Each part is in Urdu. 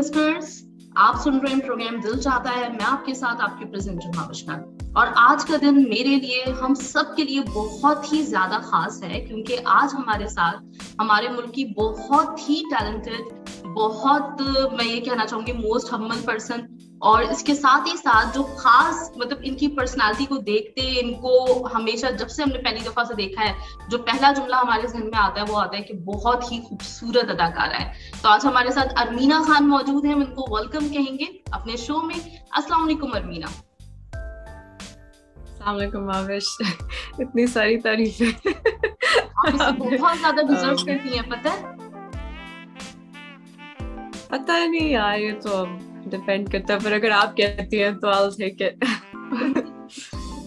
لسنرز، آپ سن رہے ہیں پروگرام دل چاہتا ہے. میں آپ کے ساتھ آپ کی پریزنٹر مابشنا. اور آج کا دن میرے لیے ہم سب کے لیے بہت ہی زیادہ خاص ہے کیونکہ آج ہمارے ساتھ ہمارے ملک کی بہت ہی ٹیلنٹڈ، بہت میں یہ کہنا چاہوں گی موسٹ ہمبل پرسن، اور اس کے ساتھ ہی ساتھ جو خاص مطلب ان کی پرسنالٹی کو دیکھتے ان کو ہمیشہ جب سے ہم نے پہلی دفعہ سے دیکھا ہے جو پہلا جملہ ہمارے ذہن میں آتا ہے وہ آتا ہے کہ بہت ہی خوبصورت اداکارہ ہے. تو آج ہمارے ساتھ ارمینا خان موجود ہیں، ہم ان کو ویلکم کہیں گے اپنے شو میں. السلام علیکم ارمینا. السلام علیکم آوش. اتنی ساری تعریفیں آپ اسے بہت زیادہ ڈیزرو کرتی ہیں، پتہ ہے؟ پتہ نہیں یار، یہ تو ڈیپینڈ کرتا ہے، پر اگر آپ کہتی ہیں تو I'll take it.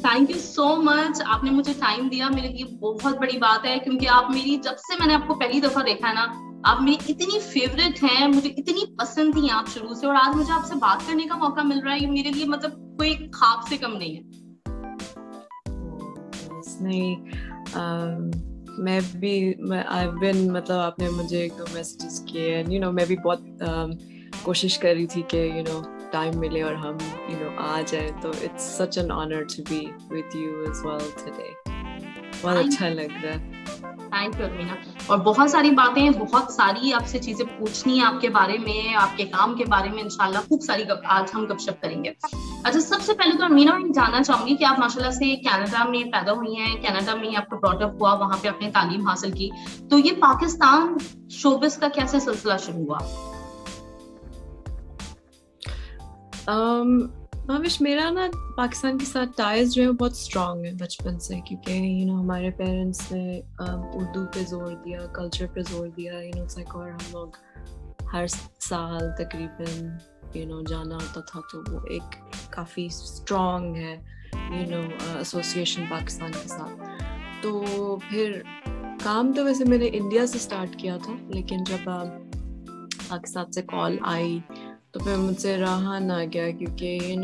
Thank you so much, آپ نے مجھے ٹائم دیا، میرے لیے بہت بڑی بات ہے کیونکہ آپ میری جب سے میں نے آپ کو پہلی دفعہ دیکھا ہے نا، آپ میری اتنی فیوریٹ ہیں، مجھے اتنی پسند تھی آپ شروع سے، اور آج مجھے آپ سے بات کرنے کا موقع مل رہا ہے، یہ میرے لیے مطلب کوئی خواب سے کم نہیں ہے. نہیں میں بھی I've been مطلب آپ نے مجھے ایک دو میسیجز کیے، میں بھی بہت کوشش کر رہی تھی کہ ٹائم ملے اور ہم آ جائیں، تو it's such an honor to be with you as well today. بہت اچھا لگ رہا ہے. Thank you Armeena. اور بہت ساری باتیں، بہت ساری آپ سے چیزیں پوچھنی ہیں آپ کے بارے میں، آپ کے کام کے بارے میں، انشاءاللہ خوب ساری آج ہم گپ شپ کریں گے. اچھا، سب سے پہلے تو ارمینا میں جاننا چاہوں گی کہ آپ ماشاءاللہ سے کینیڈا میں پیدا ہوئی ہیں، کینیڈا میں ہی آپ کو براٹ اپ ہوا، وہاں پہ آپ نے تعلیم حاصل کی، تو یہ پاکستان شوبز کا کیسے سلسلہ شروع ہوا؟ ماوش، میرا نا پاکستان کے ساتھ ٹائز جو ہے بہت اسٹرانگ ہے بچپن سے، کیونکہ ہمارے پیرنٹس نے اردو پہ زور دیا، کلچر پہ زور دیا، اور ہم لوگ ہر سال تقریباً جانا ہوتا تھا، تو وہ ایک کافی اسٹرانگ ہے ایسوسیشن پاکستان کے ساتھ. تو پھر کام تو ویسے میں نے انڈیا سے اسٹارٹ کیا تھا، لیکن جب پاکستان سے کال آئی تو پھر مجھ سے رہا نہ گیا، کیونکہ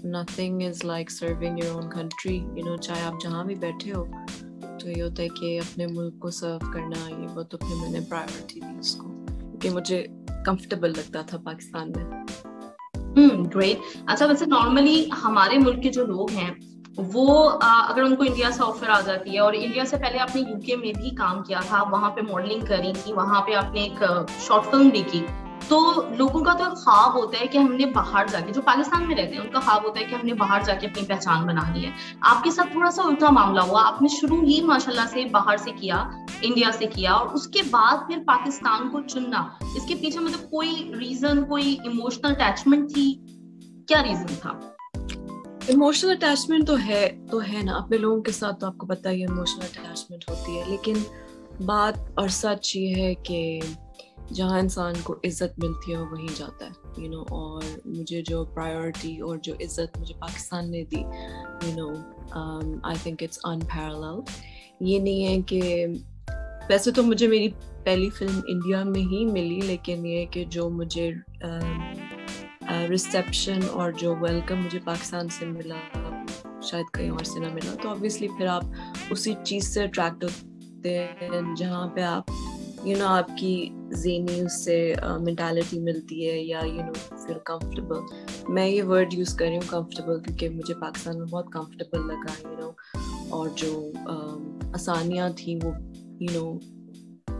nothing is like serving your own country. چاہے آپ جہاں بھی بیٹھے ہو تو یہ ہوتا ہے کہ اپنے ملک کو سرو کرنا، یہ وہ، تو پھر میں نے پرائیورٹی دی اس کو، کیونکہ مجھے کمفرٹیبل لگتا تھا پاکستان میں. گریٹ. اچھا، ویسے نارملی ہمارے ملک کے جو لوگ ہیں وہ اگر ان کو انڈیا سے آفر آ جاتی ہے، اور انڈیا سے پہلے آپ نے یو کے میں بھی کام کیا تھا، وہاں پہ ماڈلنگ کری تھی، وہاں پہ آپ نے ایک شارٹ فلم بھی کی، تو لوگوں کا تو خواب ہوتا ہے کہ ہم نے باہر جا کے، جو پاکستان میں رہتے ہیں ان کا خواب ہوتا ہے کہ ہم نے باہر جا کے اپنی پہچان بنانی ہے. آپ کے ساتھ تھوڑا سا الٹا معاملہ ہوا، آپ نے شروع ہی ماشاءاللہ سے باہر سے کیا، انڈیا سے کیا، اور اس کے بعد پھر پاکستان کو چننا، اس کے پیچھے مطلب کوئی ریزن، کوئی ایموشنل اٹیچمنٹ تھی؟ کیا ریزن تھا؟ ایموشنل اٹیچمنٹ تو ہے نا، اپنے لوگوں کے ساتھ تو آپ کو پتہ ہی ایموشنل اٹیچمنٹ ہوتی ہے، لیکن بات اور سچ یہ ہے کہ جہاں انسان کو عزت ملتی ہے وہ وہیں جاتا ہے، اور مجھے جو پرائیورٹی اور جو عزت مجھے پاکستان نے دی، آئی تھنک اٹس unparalleled. یہ نہیں ہے کہ ویسے تو مجھے میری پہلی فلم انڈیا میں ہی ملی، لیکن یہ ہے کہ جو مجھے ریسیپشن اور جو ویلکم مجھے پاکستان سے ملا شاید کہیں اور سے نہ ملا، تو obviously پھر آپ اسی چیز سے اٹریکٹ ہوتے ہیں جہاں پہ آپ آپ کی ذہنی اس سے مینٹالٹی ملتی ہے، یا فیل کمفرٹیبل. میں یہ ورڈ یوز کر رہی ہوں کمفرٹیبل، کیونکہ مجھے پاکستان میں بہت کمفرٹیبل لگا، اور جو آسانیاں تھیں وہ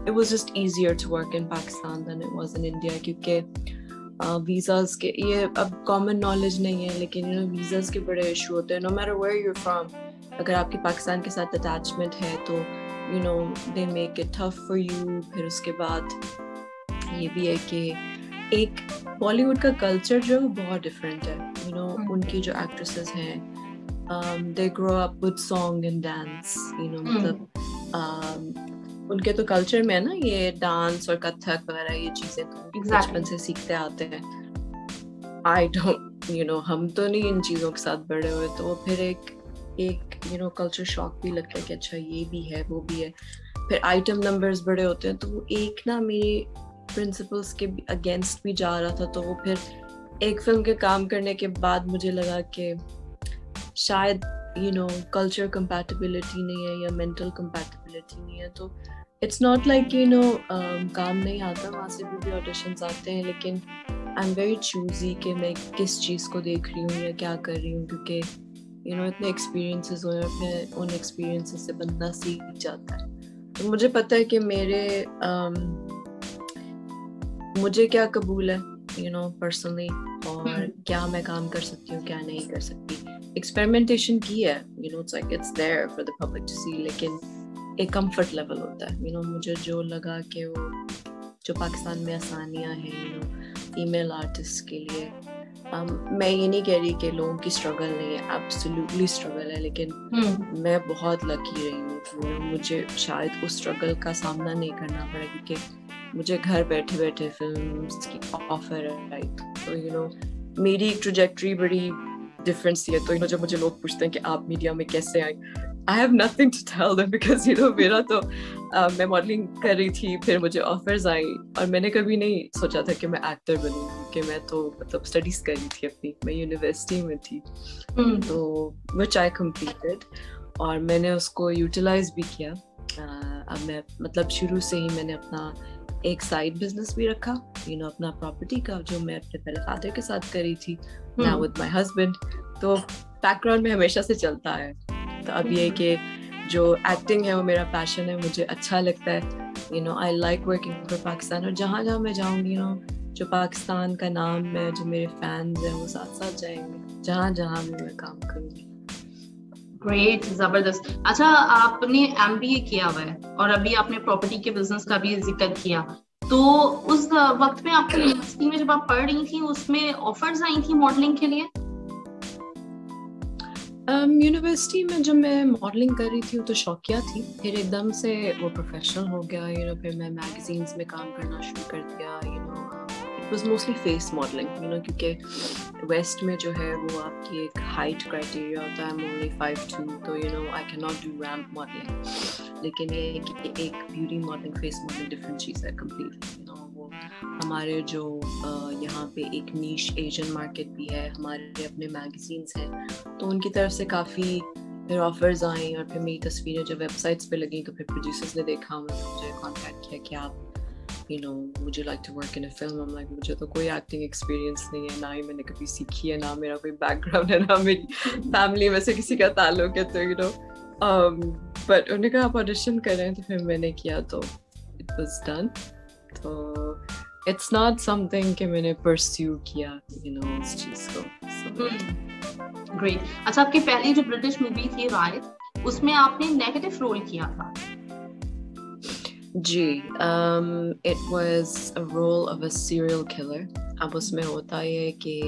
it was just easier to work in Pakistan than it was in India, کیونکہ ویزاز کے، یہ اب کامن نالج نہیں ہے، لیکن ویزاز کے بڑے ایشو ہوتے ہیں. no matter where you're from، اگر آپ کی پاکستان کے ساتھ اٹیچمنٹ ہے تو they make it tough for you. پھر اس کے بعد یہ بھی ہے کہ ایک بالی ووڈ کا کلچر جو ہے بہت ڈفرینٹ ہے. ان کی جو ایکٹریسز ہیں they grow up with song and dance. مطلب ان کے تو کلچر میں ہے نا یہ ڈانس اور کتھک وغیرہ، یہ چیزیں تو بچپن سے سیکھتے آتے ہیں. I don't ہم تو نہیں ان چیزوں کے ساتھ بڑے ہوئے، تو پھر ایک کلچر شاک بھی لگتا ہے کہ اچھا یہ بھی ہے وہ بھی ہے. پھر آئٹم نمبرز بڑے ہوتے ہیں، تو وہ ایک نا میری پرنسپلس کے اگینسٹ بھی جا رہا تھا. تو وہ پھر ایک فلم کے کام کرنے کے بعد مجھے لگا کہ شاید کلچر کمپیٹیبلٹی نہیں ہے یا مینٹل کمپیٹیبلٹی نہیں ہے. تو اٹس ناٹ لائک کام نہیں آتا، وہاں سے بھی آڈیشنز آتے ہیں، لیکن I'm very choosy کہ میں کس چیز کو دیکھ رہی ہوں یا کیا کر رہی ہوں, کیونکہ اتنے ایکسپیرینسز ہوئے, اپنے ان ایکسپیرینسز سے بندہ سیکھ جاتا ہے. تو مجھے پتہ ہے کہ مجھے کیا قبول ہے پرسنلی, اور کیا میں کام کر سکتی ہوں, کیا نہیں کر سکتی. ایکسپیریمنٹیشن کی ہے, it's there for the public to see, لیکن ایک کمفرٹ لیول ہوتا ہے. مجھے جو لگا کہ وہ جو پاکستان میں آسانیاں ہیں فیمیل آرٹسٹ کے لیے, میں یہ نہیں کہہ رہی کہ لوگوں کی اسٹرگل نہیں ہے, ایبسلیوٹلی اسٹرگل ہے, لیکن میں بہت لکی رہی ہوں. مجھے شاید اس اسٹرگل کا سامنا نہیں کرنا پڑا, کیونکہ مجھے گھر بیٹھے بیٹھے فلمس کی آفر آئی. تو میری ٹریجیکٹری بڑی ڈفرینس ہے. تو جب مجھے لوگ پوچھتے ہیں کہ آپ میڈیا میں کیسے آئیں, I have nothing to tell them because میرا تو میں ماڈلنگ کر رہی تھی, پھر مجھے آفرز آئیں, اور میں نے کبھی نہیں سوچا تھا کہ میں ایکٹر بنوں, کہ میں تو مطلب اسٹڈیز کر رہی تھی اپنی, میں یونیورسٹی میں تھی. تو which I completed, اور میں نے اس کو یوٹیلائز بھی کیا. اب میں مطلب شروع سے ہی میں نے اپنا ایک سائڈ بزنس بھی رکھا, اپنا پراپرٹی کا, جو میں اپنے پہلے فادر کے ساتھ کری تھی, now with my husband. تو بیک گراؤنڈ میں ہمیشہ سے چلتا ہے. تو اب یہ کہ جو ایکٹنگ ہے وہ میرا پیشن ہے, مجھے اچھا لگتا ہے. I like working for Pakistan, اور جہاں جہاں میں جاؤں گی جو پاکستان کا نام ہے, جو میرے فینز ہیں وہ ساتھ ساتھ جائیں گے جہاں جہاں بھی میں کام کروں گی. گریٹ, زبردست. اچھا, آپ نے MBA کیا ہوا ہے اور ابھی آپ نے پراپرٹی کے بزنس کا بھی ذکر کیا, تو اس وقت میں آپ کو یونیورسٹی میں جب آپ پڑھ رہی تھیں اس میں آفرز آئی تھیں ماڈلنگ کے لیے؟ یونیورسٹی میں جب میں ماڈلنگ کر رہی تھی وہ تو شوقیہ تھی, پھر ایک دم سے وہ پروفیشنل ہو گیا. پھر میں میگزینس میں کام کرنا شروع کر دیا. It was mostly face modelling, کیونکہ ویسٹ میں جو ہے وہ آپ کی ایک ہائٹ کرائٹیریا ہوتا ہے, I'm only 5'2", تو I cannot do ramp modeling. لیکن یہ ہے کہ ایک beauty modelling, face modelling different چیز ہے کمپلیٹلی. وہ ہمارے جو یہاں پہ ایک نیش ایشین مارکیٹ بھی ہے, ہمارے اپنے میگزینس ہیں, تو ان کی طرف سے کافی پھر آفرز آئیں, اور پھر میری تصویریں جب ویب سائٹس پہ لگیں تو پھر پروڈیوسرز نے دیکھا, مجھے کانٹیکٹ کیا کہ آپ would you like to work in a film. I'm like, مجھے تو کوئی ایکٹنگ ایکسپیرینس نہیں ہے, نہ ہی میں نے کبھی سیکھی ہے, نہ میرا کوئی بیک گراؤنڈ ہے, نہ میری فیملی میں سے کسی کا تعلق ہے. تو بٹ انہوں نے کہا آپ آڈیشن کر رہے ہیں, تو پھر میں نے کیا, تو اٹ واز ڈن. تو اٹس ناٹ سم تھنگ کہ میں نے پرسیو کیا اس چیز کو. گریٹ. اچھا, آپ کی پہلی جو برٹش مووی تھی رائٹ, اس میں آپ نے نیگیٹو رول کیا تھا. جی, it was a role of a serial killer. اب اس میں ہوتا ہے کہ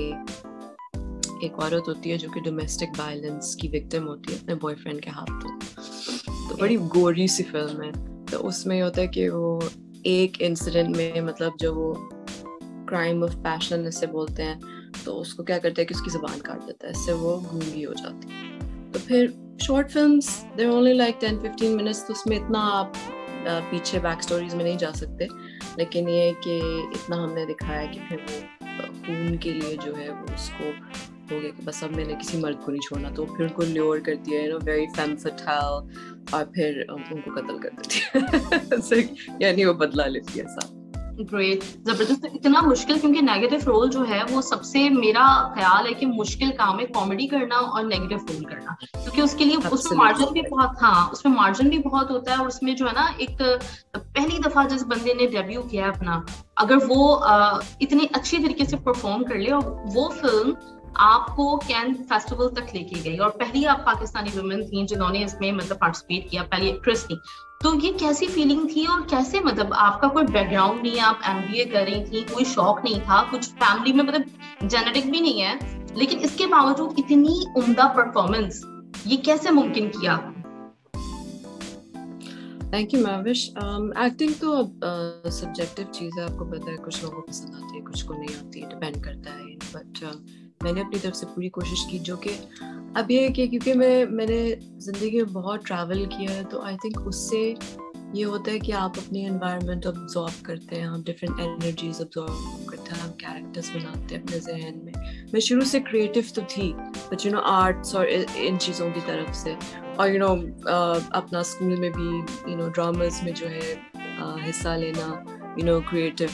ایک عورت ہوتی ہے جو کہ ڈومیسٹک وائلنس کی وکٹم ہوتی ہے اپنے بوائے فرینڈ کے ہاتھوں. تو بڑی گوری سی فلم ہے. تو اس میں ہوتا ہے کہ وہ ایک انسیڈنٹ میں, مطلب جو وہ کرائم آف پیشن اسے بولتے ہیں, تو اس کو کیا کرتا ہے کہ اس کی زبان کاٹ دیتا ہے, اس سے وہ گونگی ہو جاتی ہے. تو پھر شارٹ فلمس دیر اونلی لائک 10-15 منٹس, تو اس میں اتنا آپ پیچھے بیک اسٹوریز میں نہیں جا سکتے, لیکن یہ ہے کہ اتنا ہم نے دکھایا کہ پھر وہ خون کے لیے جو ہے وہ اس کو ہو گیا کہ بس اب میں نے کسی مرد کو نہیں چھوڑنا, تو پھر ان کو لیور کرتی ہے ویری فیم فٹال, اور پھر ان کو قتل کر دیتی ہے, یعنی وہ بدلا لیتی ہے ساتھ. گریٹ, زبردست. اتنا مشکل, کیونکہ نیگیٹو رول جو ہے وہ سب سے, میرا خیال ہے کہ مشکل کام ہے کامیڈی کرنا اور نیگیٹو رول کرنا, کیونکہ اس کے لیے اس میں مارجن بھی بہت, اس میں مارجن بھی بہت ہوتا ہے. اور اس میں جو ہے نا, ایک پہلی دفعہ جس بندے نے ڈیبیو کیا ہے اپنا, اگر وہ اتنی اچھی طریقے سے پرفارم کر لے, اور وہ فلم آپ کو کین فیسٹیول تک لے کے گئی, اور پہلی آپ پاکستانی ویمن تھیں جنہوں نے اس میں مطلب پارٹیسپیٹ کیا, پہلی ایکٹریس تھی. تو یہ کیسی فیلنگ تھی, اور کیسے, مطلب آپ کا کوئی بیک گراؤنڈ نہیں ہے, آپ MBA کر رہی تھی, کوئی شوق نہیں تھا, کچھ فیملی میں مطلب جینیٹک بھی نہیں ہے, لیکن اس کے باوجود اتنی عمدہ پرفارمنس, یہ کیسے ممکن کیا؟ Thank you ماوش. ایکٹنگ تو اب سبجیکٹو چیز ہے, آپ کو پتہ ہے, کچھ لوگوں کو پسند آتی ہے, کچھ کو نہیں آتی, ڈپینڈ کرتا ہے. بٹ میں نے اپنی طرف سے پوری کوشش کی, جو کہ اب یہ ہے کہ کیونکہ میں نے زندگی میں بہت ٹریول کیا ہے, تو آئی تھنک اس سے یہ ہوتا ہے کہ آپ اپنی انوائرمنٹ ابزارو کرتے ہیں, آپ ڈفرینٹ انرجیز ابزارو کرتے ہیں, آپ کیریکٹرس بناتے ہیں اپنے ذہن میں. میں شروع سے کریٹو تو تھی, بٹ آرٹس اور ان چیزوں کی طرف سے, اور اپنا اسکول میں بھی ڈراماز میں جو ہے حصہ لینا, you know creative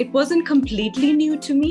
it wasn't completely new to me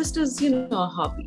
just as you know a hobby.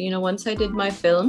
you know once I did my film,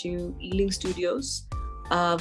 to Ealing Studios,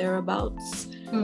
thereabouts,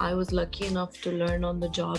I was lucky enough to learn on the job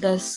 10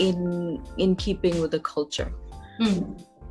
in keeping with the culture.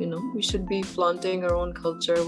you know, we should be flaunting our own culture,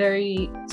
very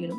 you know,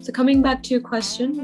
So coming back to your question,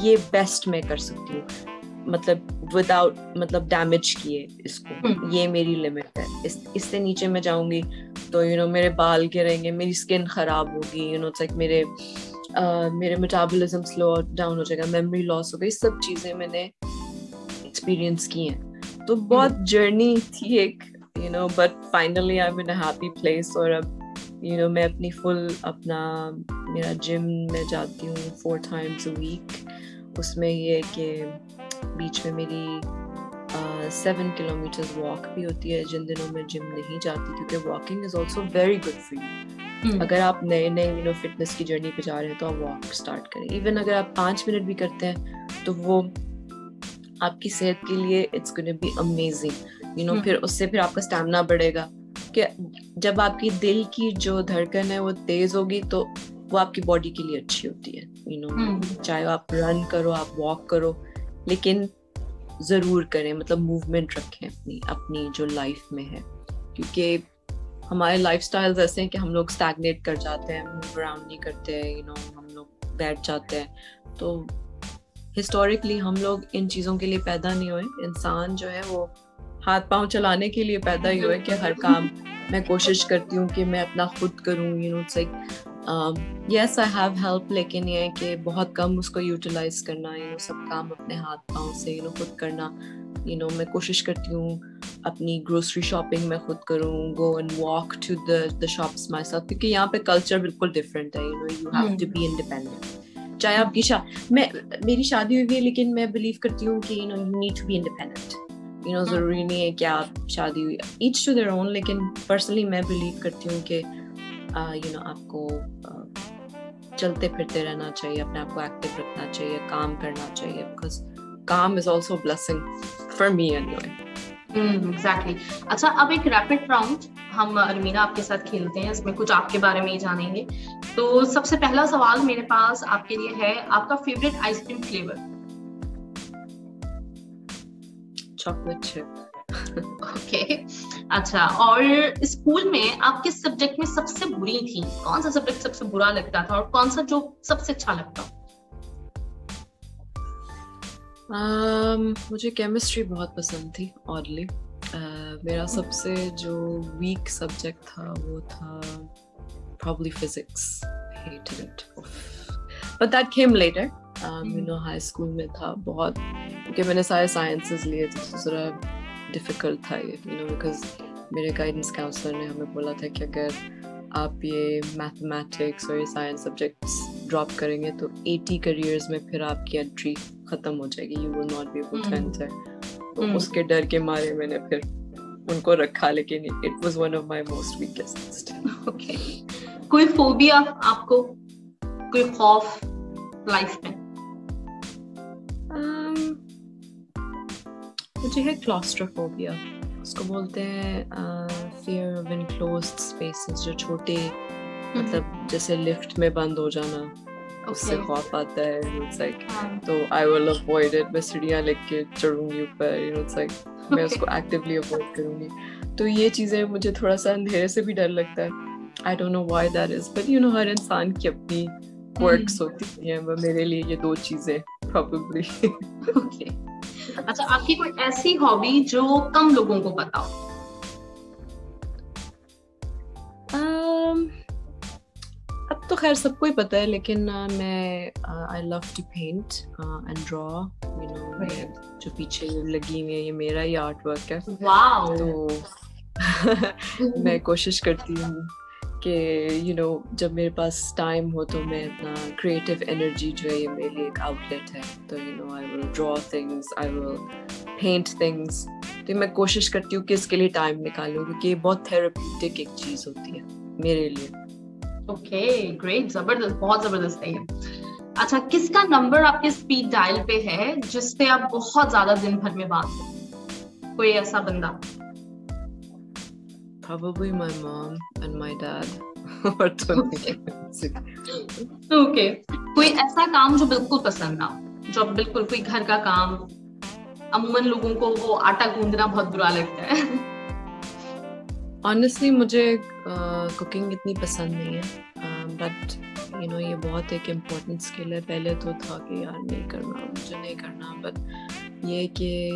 یہ بیسٹ میں کر سکتی ہوں, مطلب وداؤٹ مطلب ڈیمیج کیے اس کو, یہ میری لمٹ ہے, اس سے نیچے میں جاؤں گی تو میرے بال گریں گے, میری اسکن خراب ہوگی, اٹس لائک میرے میٹابولزم سلو ڈاؤن ہو جائے گا, میموری لاس ہو گئی, سب چیزیں میں نے ایکسپیرئنس کی ہیں. تو بہت جرنی تھی ایک, but finally I am in a happy place. اور اب میں اپنی فل اپنا میرا جم میں جاتی ہوں 4 times a week. اس میں یہ کہ بیچ میں میری 7 kilometers واک بھی ہوتی ہے جن دنوں میں جم نہیں جاتی, کیونکہ walking is also very good for you. اگر آپ نئے فٹنس کی جرنی پہ جا رہے ہیں تو آپ واک اسٹارٹ کریں. ایون اگر آپ 5 منٹ بھی کرتے ہیں تو وہ آپ کی صحت کے لیے اٹس گونا بی امیزنگ. پھر اس سے پھر آپ کا اسٹیمنا بڑھے گا, کہ جب آپ کی دل کی جو دھڑکن ہے وہ تیز ہوگی تو وہ آپ کی باڈی کے لیے اچھی ہوتی ہے. چاہے آپ رن کرو, آپ واک کرو, لیکن ضرور کریں, مطلب موومنٹ رکھیں اپنی جو لائف میں ہے, کیونکہ ہمارے لائف سٹائلز ایسے ہیں کہ ہم لوگ اسٹیگنیٹ کر جاتے ہیں, موو اراؤنڈ نہیں کرتے, ہم لوگ بیٹھ جاتے ہیں. تو ہسٹوریکلی ہم لوگ ان چیزوں کے لیے پیدا نہیں ہوئے. انسان جو ہے وہ ہاتھ پاؤں چلانے کے لیے پیدا ہی ہوئے, کہ ہر کام میں کوشش کرتی ہوں کہ میں اپنا خود کروں. It's like yes I have help, لیکن یہ ہے کہ بہت کم اس کو یوٹیلائز کرنا, سب کام اپنے ہاتھ پاؤں سے خود کرنا. میں کوشش کرتی ہوں اپنی گروسری شاپنگ میں خود کروں, go and walk to the shops myself, کیونکہ یہاں پہ کلچر بالکل ڈفرینٹ ہے. You have to be independent. چاہے آپ کی میری شادی ہوئی ہے, لیکن میں بلیو کرتی ہوں کہ you need to be independent. ضروری نہیں ہے کہ آپ شادی ہوئی, ایچ ٹو دیئر اون, لیکن پرسنلی میں بلیو کرتی ہوں کہ آپ کو چلتے پھرتے رہنا چاہیے, اپنے آپ کو ایکٹیو رکھنا چاہیے, کام کرنا چاہیے, بیکاز کام is also blessing for me anyway. Exactly. اچھا, اب ایک ریپڈ راؤنڈ ہم ارمینا آپ کے ساتھ کھیلتے ہیں, اس میں کچھ آپ کے بارے میں ہی جانیں گے. تو سب سے پہلا سوال میرے پاس آپ کے لیے ہے, آپ کا favourite ice cream flavour? Chocolate chip. Okay. اچھا, اور اسکول میں آپ کس سبجیکٹ میں سب سے بری تھی؟ کون سا سبجیکٹ سب سے برا لگتا تھا, اور کون سا جو سب سے اچھا لگتا؟ مجھے کیمسٹری بہت پسند تھی. آڈلی میرا سب سے جو ویک سبجیکٹ تھا وہ تھا probably physics. Hated it. But that came later. High school میں تھا بہت, کیونکہ میں نے سارے سائنسز لیے تو ذرا ڈیفیکلٹ تھا یہ, بیکاز میرے گائیڈنس کاؤنسلر نے ہمیں بولا تھا کہ اگر آپ یہ میتھمیٹکس اور یہ سائنس سبجیکٹس ڈراپ کریں گے تو 80 کریئرز میں پھر آپ کی انٹری ختم ہو جائے گی, you will not be able to enter. تو اس کے ڈر کے مارے میں نے پھر ان کو رکھا, لیکن it was one of my most ویکسٹ. Okay. کوئی فوبیا آپ کو, کوئی خوف لائف میں؟ مجھے ہے کلاسٹروفوبیا, اس کو بولتے ہیں فیئر آف انکلوزڈ اسپیسز, جو چھوٹے مطلب جیسے لفٹ میں بند ہو جانا, اس سے خوف آتا ہے. اٹس لائک تو آئی ول اوائڈ اٹ. میں سیڑھیاں لے کے چڑھوں گی اوپر, اٹس لائک میں اس کو ایکٹیولی اوائڈ کروں گی. تو یہ چیزیں مجھے تھوڑا سا اندھیرے سے بھی ڈر لگتا ہے. I don't know why that is, but ہر انسان کی اپنی quirks ہوتی ہیں. میرے لیے یہ 2 چیزیں probably. Okay. اچھا, آپ کی کوئی ایسی ہابی جو کم لوگوں کو پتا ہو؟ اب تو خیر سب کو ہی پتا ہے, لیکن میں I love to paint and draw. جو پیچھے لگی ہوئی ہے یہ میرا ہی آرٹ ورک ہے. واو. تو میں کوشش کرتی ہوں کہ جب میرے پاس ٹائم ہو تو میں اپنا کریٹیو انرجی جو ہے یہ میرے لیے ایک آؤٹ لیٹ ہے. تو I will draw things, I will paint things. تو میں کوشش کرتی ہوں کہ اس کے لیے ٹائم نکالوں, کیونکہ یہ بہت تھراپیوٹک ایک چیز ہوتی ہے میرے لیے. اوکے, گریٹ, زبردست, بہت زبردست ہے یہ. اچھا, کس کا نمبر آپ کے اسپیڈ ڈائل پہ ہے جس پہ آپ بہت زیادہ دن بھر میں بات کریں؟ کوئی ایسا بندہ؟ Probably my mom and my dad. Okay. کوئی ایسا کام جو بالکل پسند نہ ہو, جو بالکل کوئی گھر کا کام, عموماً لوگوں کو وہ آٹا گوندنا بہت برا لگتا ہے. Honestly مجھے کوکنگ اتنی پسند نہیں ہے, بٹ you know یہ بہت ایک امپورٹنٹ اسکل ہے. پہلے تو تھا کہ یار نہیں کرنا, مجھے نہیں کرنا, بٹ یہ کہ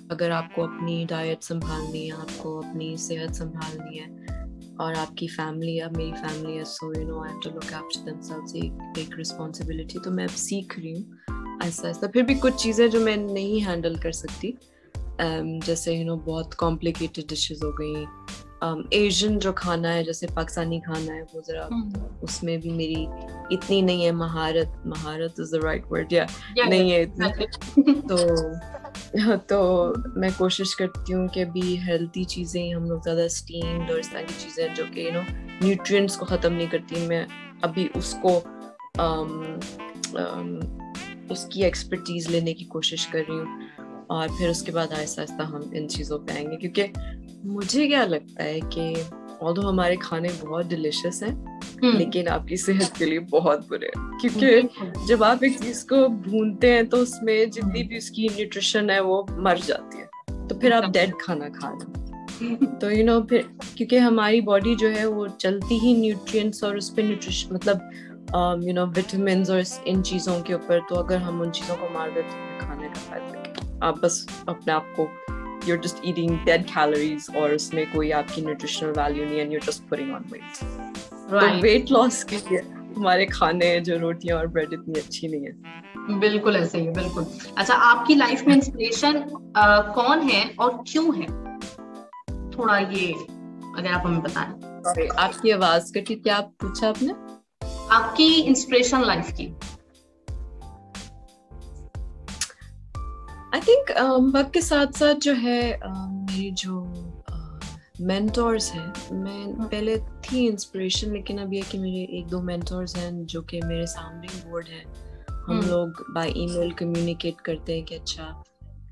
اگر آپ کو اپنی ڈائٹ سنبھالنی ہے, آپ کو اپنی صحت سنبھالنی ہے, اور آپ کی فیملی ہے, میری فیملی ہے, so you know I have to look after themselves, ایک رسپانسبلٹی. تو میں اب سیکھ رہی ہوں ایسا ایسا. پھر بھی کچھ چیزیں جو میں نہیں ہینڈل کر سکتی, جیسے یو نو بہت کمپلیکیٹڈ ڈشز ہو گئیں. ایشین جو کھانا ہے جیسے پاکستانی کھانا ہے, وہ ذرا اس میں بھی میری اتنی نہیں ہے مہارت از دا رائٹ ورڈ, یا نہیں ہے اتنی. تو میں کوشش کرتی ہوں کہ بھی ہیلتھی چیزیں ہم لوگ زیادہ اسٹیمڈ اور اس طرح کی چیزیں جو کہ یو نو نیوٹرینٹس کو ختم نہیں کرتی, میں ابھی اس کو اس کی ایکسپرٹیز لینے کی کوشش کر رہی ہوں. اور پھر اس کے بعد آہستہ آہستہ ہم ان چیزوں پہ آئیں گے, کیونکہ مجھے کیا لگتا ہے کہ although ہمارے کھانے بہت ڈیلیشیس ہیں, لیکن آپ کی صحت کے لیے بہت برے ہیں, کیونکہ جب آپ ایک چیز کو بھونتے ہیں تو اس میں جتنی بھی اس کی نیوٹریشن ہے وہ مر جاتی ہے, تو پھر آپ ڈیڈ کھانا کھا رہے ہیں. تو یو نو پھر کیونکہ ہماری باڈی جو ہے وہ چلتی ہی نیوٹرینٹس اور اس پہ نیوٹریشن مطلب یو نو وٹامنس اور ان چیزوں کے اوپر, تو اگر ہم ان چیزوں کو مار دیتے ہیں کھانے کا فائدہ کیا. آپ بس اپنے آپ کو you're just eating dead calories اور اس میں کوئی آپ کی nutritional value نہیں ہے, and you're just putting on weight. تو weight loss کے لیے ہمارے کھانے جو روٹیاں اور بریڈ اتنی اچھی نہیں ہے. بالکل ایسے ہی ہے, بالکل. اچھا, آپ کی لائف میں انسپریشن کون ہے اور کیوں ہے, تھوڑا یہ اگر آپ ہمیں بتائیں. آپ کی آواز کٹی, کیا آپ پوچھا آپ نے؟ آپ کی انسپریشن لائف کی. آئی تھنک وقت کے ساتھ ساتھ جو ہے میری جو مینٹورس ہیں, میں پہلے تھی انسپریشن, لیکن اب یہ کہ میرے ایک دو مینٹورس ہیں جو کہ میرے ساؤنڈنگ بورڈ ہیں. ہم لوگ بائی ای میل کمیونیکیٹ کرتے ہیں کہ اچھا,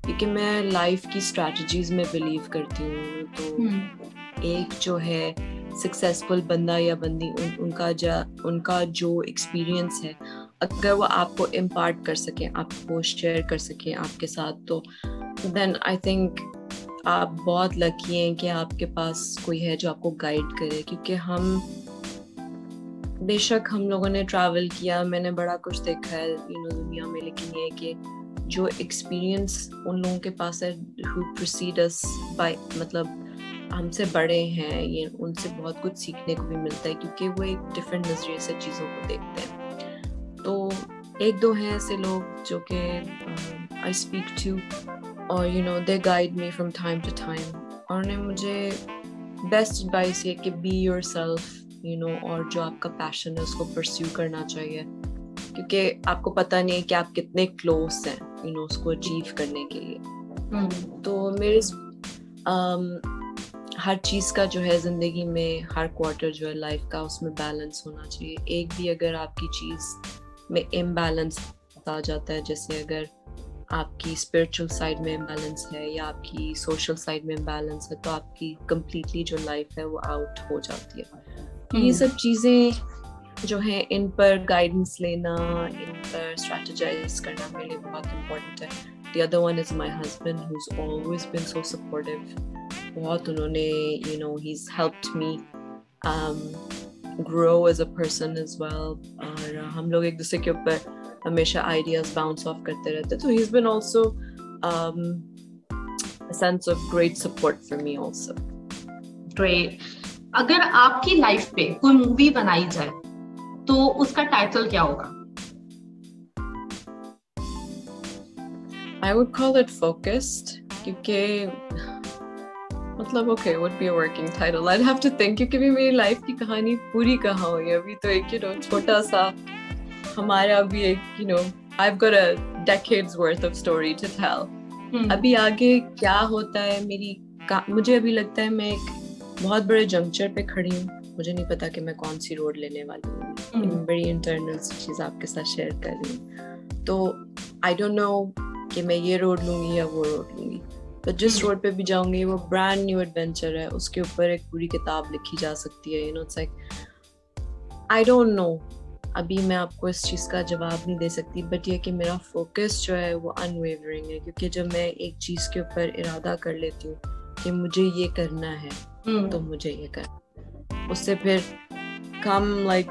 کیونکہ میں لائف کی اسٹریٹجیز میں بلیو کرتی ہوں. تو ایک جو ہے سکسیزفل بندہ یا بندی, ان کا جو ایکسپیرئنس ہے اگر وہ آپ کو امپارٹ کر سکیں, آپ کو شیئر کر سکیں آپ کے ساتھ, تو دین آئی تھنک آپ بہت لکی ہیں کہ آپ کے پاس کوئی ہے جو آپ کو گائیڈ کرے. کیونکہ ہم بے شک ہم لوگوں نے ٹریول کیا, میں نے بڑا کچھ دیکھا ہے یو نو دنیا میں, لیکن یہ کہ جو ایکسپیرئنس ان لوگوں کے پاس ہے who precede us by مطلب ہم سے بڑے ہیں, یہ ان سے بہت کچھ سیکھنے کو بھی ملتا ہے, کیونکہ وہ ایک ڈفرینٹ نظریے سے چیزوں کو دیکھتے ہیں. تو ایک دو ہیں ایسے لوگ جو کہ I speak to, اور you know they guide me from time to time, اور انہیں مجھے بیسٹ ایڈوائس یہ کہ be yourself, you know, اور جو آپ کا پیشن ہے اس کو پرسیو کرنا چاہیے, کیونکہ آپ کو پتہ نہیں کہ آپ کتنے کلوز ہیں you know اس کو اچیو کرنے کے لیے. تو میرے ہر چیز کا جو ہے زندگی میں ہر کوارٹر جو ہے لائف کا اس میں بیلنس ہونا چاہیے. ایک بھی اگر آپ کی چیز میں امبیلنس آ جاتا ہے, جیسے اگر آپ کی اسپرچل سائڈ میں امبیلنس ہے یا آپ کی سوشل سائڈ میں امبیلنس ہے, تو آپ کی کمپلیٹلی جو لائف ہے وہ آؤٹ ہو جاتی ہے. یہ سب چیزیں جو ہیں ان پر گائیڈنس لینا, ان پر اسٹریٹجائز کرنا میرے لیے بہت امپورٹنٹ ہے. The other one is my husband, who's always been so supportive. بہت انہوں نے you know he's helped me grow as a person as well, اور ہم لوگ ایک دوسرے کے اوپر ہمیشہ آئیڈیاز باؤنس آف کرتے رہتے. تو he's been also a sense of great support for me also. Great. اگر آپ کی لائف پہ کوئی مووی بنائی جائے تو اس کا ٹائٹل کیا ہوگا؟ I would call it Focused, کیونکہ مطلب okay would be a working title. I'd have to think, کیونکہ بھی میری لائف کی کہانی پوری کہاں ہوئی ہے. ابھی تو ایک you know چھوٹا سا ہمارا ابھی ایک you know I've got a decades worth of story to tell. ابھی آگے کیا ہوتا ہے مجھے ابھی لگتا ہے میں ایک بہت بڑے جنکچر پہ کھڑی ہوں. مجھے نہیں پتا کہ میں کون سی روڈ لینے والی ہوں. بڑی انٹرنل چیز آپ کے ساتھ شیئر کر رہی ہوں. تو I don't know کہ میں یہ روڈ لوں گی یا وہ روڈ لوں گی, تو جس روڈ پہ بھی جاؤں گی وہ برانڈ نیو ایڈونچر ہے, اس کے اوپر ایک پوری کتاب لکھی جا سکتی ہے. you know it's like I don't know, ابھی میں آپ کو اس چیز کا جواب نہیں دے سکتی, بٹ یہ کہ میرا فوکس جو ہے وہ انویورنگ ہے, کیونکہ جب میں ایک چیز کے اوپر ارادہ کر لیتی ہوں کہ مجھے یہ کرنا ہے تو مجھے یہ کرنا, اس سے پھر come like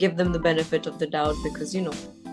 give them the benefit of the doubt, because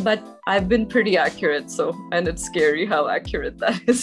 But I've been pretty accurate, so, and it's scary how accurate that is.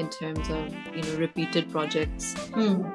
in terms of repeated projects.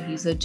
he's a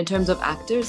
in terms of actors,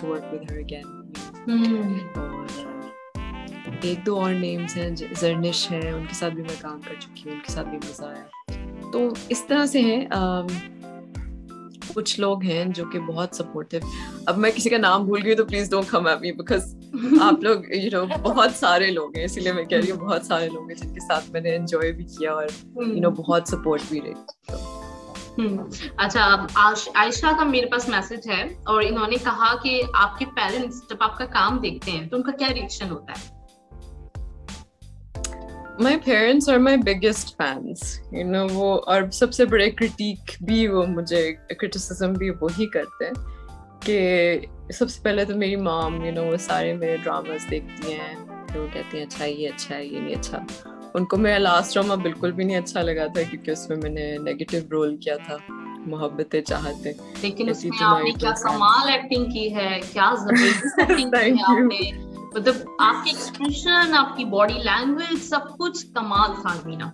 to work with her again. ایک دو اور نیمز ہیں, زرنش ہے, ان کے ساتھ بھی میں کام کر چکی ہوں, ان کے ساتھ بھی مزہ آیا. تو اس طرح سے ہیں کچھ لوگ ہیں جو کہ بہت سپورٹیو. اب میں کسی کا نام بھول گئی تو please don't come at me, because آپ لوگ یو نو بہت سارے لوگ ہیں, اسی لیے میں کہہ رہی ہوں بہت سارے لوگ ہیں جن کے ساتھ میں نے انجوائے بھی کیا اور یو نو بہت سپورٹ بھی رہی. اچھا, عائشہ کا میرے پاس میسج ہے اور انہوں نے کہا کہ آپ کے پیرنٹس جب آپ کا کام دیکھتے ہیں تو ان کا کیا ریئیکشن ہوتا ہے؟ My parents are my biggest fans, you know, وہ اور سب سے بڑے کرٹیک بھی وہ مجھے کرٹیسزم بھی وہی کرتے ہیں کہ سب سے پہلے تو میری مام یو نو وہ سارے میرے ڈراماز دیکھتی ہیں, تو وہ کہتی ہیں اچھا یہ اچھا ہے, یہ نہیں اچھا. ان کو میرا لاسٹ ڈرامہ بالکل بھی نہیں اچھا لگا تھا کیونکہ اس میں میں نے نیگیٹو رول کیا تھا, محبتیں چاہتے. لیکن اس میں آپ نے کیا کمال ایکٹنگ کی ہے, کیا زبردست ایکٹنگ کی ہے آپ نے, مطلب آپ کے ایکسپریشن, آپ کی باڈی لینگویج, سب کچھ کمال تھا مینا.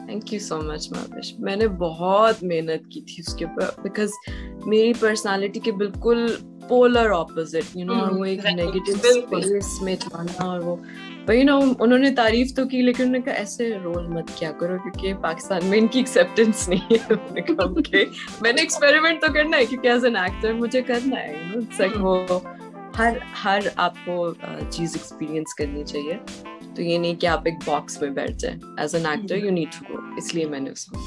تھینک یو سو مچ مہوش. میں نے بہت محنت کی تھی اس کے اوپر بیکاز میری پرسنالٹی کے بالکل پولر اپوزٹ یو نو, اور وہ ایک نیگیٹو اسپیس میں جانا, اور وہ یو نو انہوں نے تعریف تو کی لیکن انہوں نے کہا ایسے رول مت کیا کرو کیونکہ پاکستان میں ان کی ایکسیپٹینس نہیں ہے. انہوں نے کہا اوکے, میں نے ایکسپیریمنٹ تو کرنا ہے کیونکہ ایز این ایکٹر مجھے کرنا ہے, یو نو اٹس لائک وہ ہر آپ کو چیز ایکسپیرئنس کرنی چاہیے. تو یہ نہیں کہ آپ ایک باکس میں بیٹھ جائیں, as an actor you need to go, اس لیے میں نے اس کو.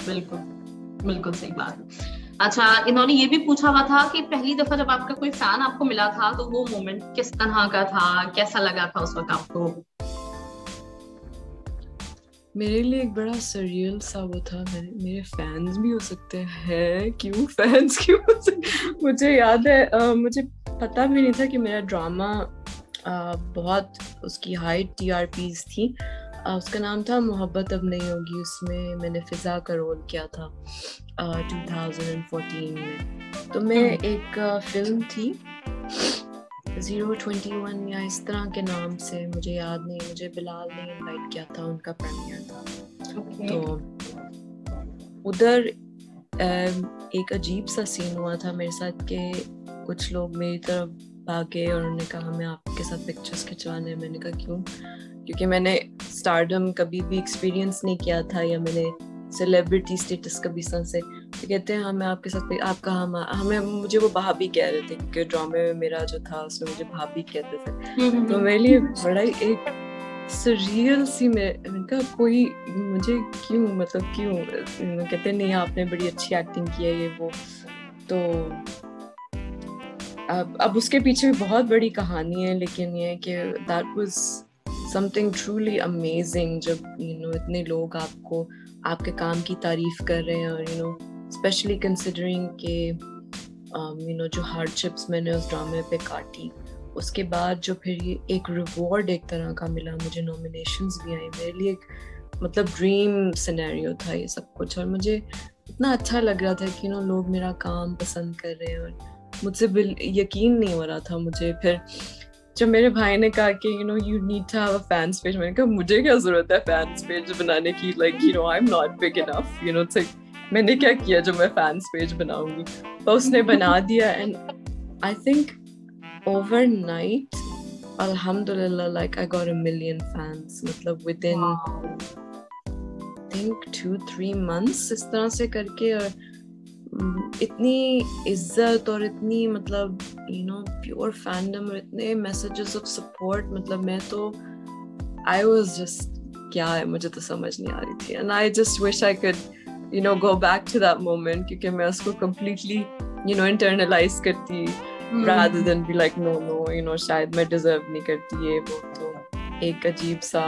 بالکل صحیح بات. اچھا, انہوں نے یہ بھی پوچھا ہوا تھا کہ پہلی دفعہ جب آپ کا کوئی فین آپ کو ملا تھا تو وہ مومنٹ کس طرح کا تھا, کیسا لگا تھا اس وقت آپ کو؟ میرے لیے ایک بڑا سریل سا وہ تھا. میرے فینس بھی ہو سکتے ہیں, کیوں فینس کیوں ہو سکتے. مجھے یاد ہے مجھے پتا بھی نہیں تھا کہ میرا ڈرامہ بہت اس کی ہائی TRPs تھی. اس کا نام تھا محبت اب نہیں ہوگی. اس میں نے فضا کا رول کیا تھا 2014 میں. تو میں ایک فلم تھی 021 یا اس طرح کے نام سے, مجھے یاد نہیں, مجھے بلال نے انوائٹ کیا تھا, ان کا پریمیئر تھا. تو ادھر ایک عجیب سا سین ہوا تھا میرے ساتھ کہ کچھ لوگ میری طرف بھاگے اور انہوں نے کہا ہمیں آپ کے ساتھ پکچرز کھنچوانے ہیں. میں نے کہا کیوں, کیونکہ میں نے اسٹارڈم کبھی بھی ایکسپیرینس نہیں کیا تھا یا میں نے سیلیبریٹی اسٹیٹس کبھی سے. تو کہتے ہیں ہمیں آپ کے ساتھ, آپ کا ہمیں مجھے وہ بھابھی کہہ رہے تھے کیونکہ ڈرامے میں میرا جو تھا اس میں مجھے بھابھی کہتے تھے. تو میرے لیے بڑا ہی ایک سریل سی, میں نے کہا کوئی مجھے کیوں, مطلب کیوں, کہتے نہیں آپ نے بڑی اچھی ایکٹنگ کی ہے یہ وہ. تو اب اس کے پیچھے بھی بہت بڑی کہانی ہے, لیکن یہ کہ that was something truly amazing جب you know اتنے لوگ آپ کو آپ کے کام کی تعریف کر رہے ہیں, اور you know especially considering کہ you know جو hardship میں نے اس ڈرامے پہ کاٹی, اس کے بعد جو پھر یہ ایک ریوارڈ ایک طرح کا ملا, مجھے نامینیشنز بھی آئی. میرے لیے ایک مطلب ڈریم سینیریو تھا یہ سب کچھ, اور مجھے اتنا اچھا لگ رہا تھا کہ you know لوگ میرا کام پسند کر رہے ہیں, اور مجھ سے یقین نہیں ہو رہا تھا. مجھے پھر جب میرے بھائی نے کہا کہ you know you need to have a fans page, میں نے کہا مجھے کیا ضرورت ہے فینس پیج بنانے کی, like you know I'm not big enough, you know it's like میں نے کیا کیا جو میں فینس پیج بناؤں گی. تو اس نے بنا دیا, and I think overnight alhamdulillah like I got 1 million fans, مطلب within I think 2-3 months اس طرح سے کر کے. اور اتنی عزت اور اتنی مطلب you know پیور فینڈم اور اتنے میسیجز آف سپورٹ, مطلب میں تو I was just کیا ہے مجھے تو سمجھ نہیں آ رہی تھی. and I just wish I could you know go back to that moment کیونکہ میں اس کو completely you know internalize کرتی rather than be like no you know شاید میں deserve نہیں کرتی یہ وہ. تو ایک عجیب سا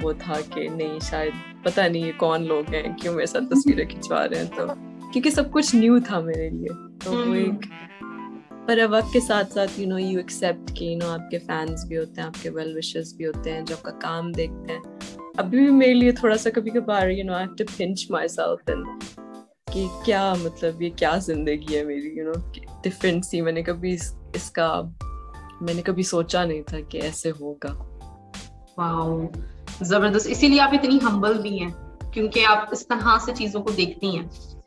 وہ تھا کہ نہیں شاید پتہ نہیں یہ کون لوگ ہیں, کیوں میرے ساتھ تصویریں کھنچوا رہے ہیں, تو کیونکہ سب کچھ نیو تھا میرے لیے. تو وہ ایک پر وقت کے ساتھ ساتھ you know you accept کہ you know آپ کے فینس بھی ہوتے ہیں, آپ کے ویل وشرز بھی ہوتے ہیں جو آپ کا کام دیکھتے ہیں. ابھی بھی میرے لیے تھوڑا سا کبھی کبھار you know I have to pinch myself and کہ کیا مطلب یہ کیا زندگی ہے میری, you know ڈفرینٹ سی. میں نے کبھی اس کا میں نے کبھی سوچا نہیں تھا کہ ایسے ہوگا. واو زبردست, اسی لیے آپ اتنی ہمبل بھی ہیں کیونکہ آپ اس طرح سے چیزوں کو دیکھتی ہیں.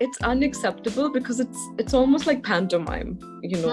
it's unacceptable because it's almost like pantomime, you know,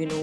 you know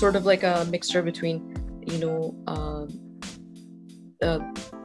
sort of like a mixture between, you know,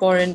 foreign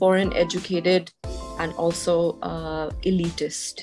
foreign educated and also elitist,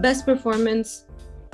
best performance,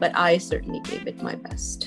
but I certainly gave it my best.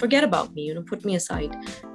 forget about me, you know, put me aside,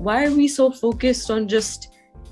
Why are we so focused on just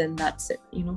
then that's it, you know.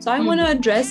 So I want to address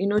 you know,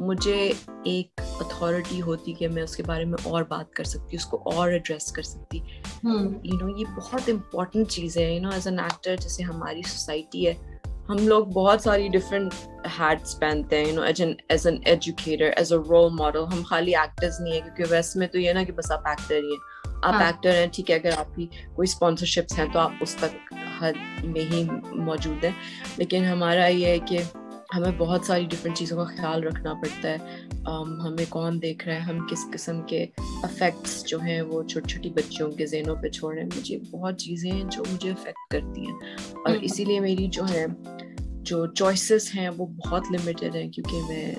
مجھے ایک اتھارٹی ہوتی کہ میں اس کے بارے میں اور بات کر سکتی, اس کو اور ایڈریس کر سکتی. یہ بہت امپورٹنٹ چیز ہے. ایز این ایکٹر, جیسے ہماری سوسائٹی ہے, ہم لوگ بہت ساری ڈفرینٹ ہیٹس پہنتے ہیں. As an educator, as a role model. ہم خالی ایکٹرز نہیں ہیں, کیونکہ ویسٹ میں تو یہ نا کہ بس آپ ایکٹر ہی ہیں. آپ ایکٹر ہیں, ٹھیک ہے, اگر آپ کی کوئی اسپانسرشپس ہیں تو آپ اس تک حد میں ہی موجود ہیں. لیکن ہمارا یہ ہے کہ ہمیں بہت ساری ڈفرینٹ چیزوں کا خیال رکھنا پڑتا ہے. ہمیں کون دیکھ رہا ہے, ہم کس قسم کے افیکٹس جو ہیں وہ چھوٹی چھوٹی بچیوں کے ذہنوں پہ چھوڑ رہے ہیں. مجھے بہت چیزیں ہیں جو مجھے افیکٹ کرتی ہیں, اور اسی لیے میری جو چوائسیز ہیں وہ بہت لمیٹڈ ہیں, کیونکہ میں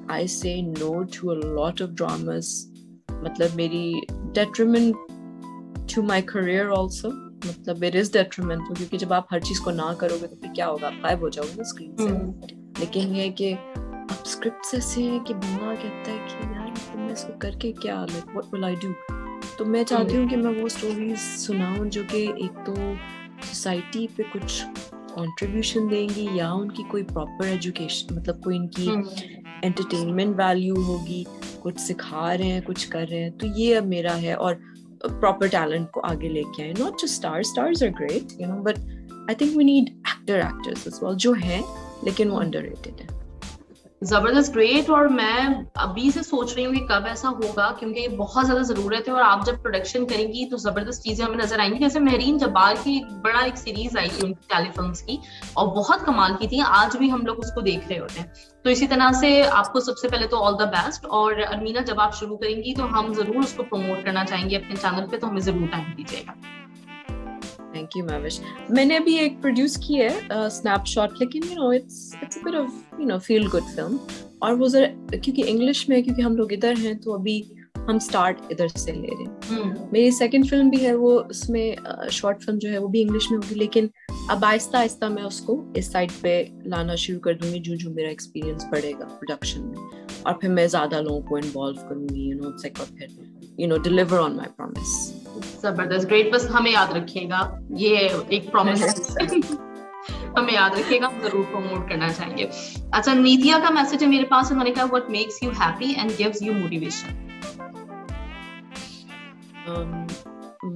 I say no to a lot of dramas. مطلب میری detriment to my career also, مطلب اٹ از ڈیٹریمنٹل, کیونکہ جب آپ ہر چیز کو نہ کرو گے تو پھر کیا ہوگا, آپ غائب ہو جاؤ گے نا اسکرین سے. لیکن یہ ہے کہ اب اسکرپٹس ایسے ہیں کہ بندہ کہتا ہے کہ یار میں اس کو کر کے کیا, like what will I do. تو میں چاہتی ہوں کہ میں وہ اسٹوریز سناؤں جو کہ ایک تو سوسائٹی پہ کچھ کنٹریبیوشن دیں گی, یا ان کی کوئی پراپر ایجوکیشن, مطلب کوئی ان کی انٹرٹینمنٹ ویلیو ہوگی, کچھ سکھا رہے ہیں, کچھ کر رہے ہیں. تو یہ اب میرا ہے, اور پراپر ٹیلنٹ کو آگے لے کے آئے. Not just stars are great, but I think we need actors as well, جو ہیں لیکن وہ انڈر ریٹڈ ہیں. زبردست, گریٹ. اور میں ابھی سے سوچ رہی ہوں کہ کب ایسا ہوگا, کیونکہ یہ بہت زیادہ ضرورت ہے. اور آپ جب پروڈکشن کریں گی تو زبردست چیزیں ہمیں نظر آئیں گی. جیسے مہرین جبار کی بڑا ایک سیریز آئی تھی ان کی ٹیلی فلمس کی, اور بہت کمال کی تھی. آج بھی ہم لوگ اس کو دیکھ رہے ہوتے ہیں. تو اسی طرح سے آپ کو سب سے پہلے تو آل دا بیسٹ. اور ارمینا, جب آپ شروع کریں گی تو ہم ضرور اس کو پروموٹ کرنا چاہیں گے اپنے چینل پہ, تو ہمیں ضرور ٹائم دیجیے گا. Thank you Mehwish. میں نے ابھی ایک پروڈیوس کی ہے اسنیپ شاٹ, لیکن it's a bit of feel good film. اور وہ ذرا کیونکہ انگلش میں, کیونکہ ہم لوگ ادھر ہیں تو ابھی ہم اسٹارٹ ادھر سے لے رہے ہیں. میری سیکنڈ فلم بھی ہے, وہ اس میں شارٹ فلم جو ہے وہ بھی انگلش میں ہوگی, لیکن اب آہستہ آہستہ میں اس کو اس سائڈ پہ لانا شروع کر دوں گی جو میرا ایکسپیرینس بڑھے گا پروڈکشن میں, اور پھر میں زیادہ لوگوں کو انوالو کروں گی, پھر ڈیلیور آن مائی پرومس. زبردست, گریٹ. بس ہمیں یاد رکھیے گا, یہ ایک پرومس ہمیں یاد رکھیے گا, ہم ضرور پروموٹ کرنا چاہیں گے. اچھا, نیتیا کا میسج ہے میرے پاس, انہوں نے کہا what makes you happy and gives you motivation.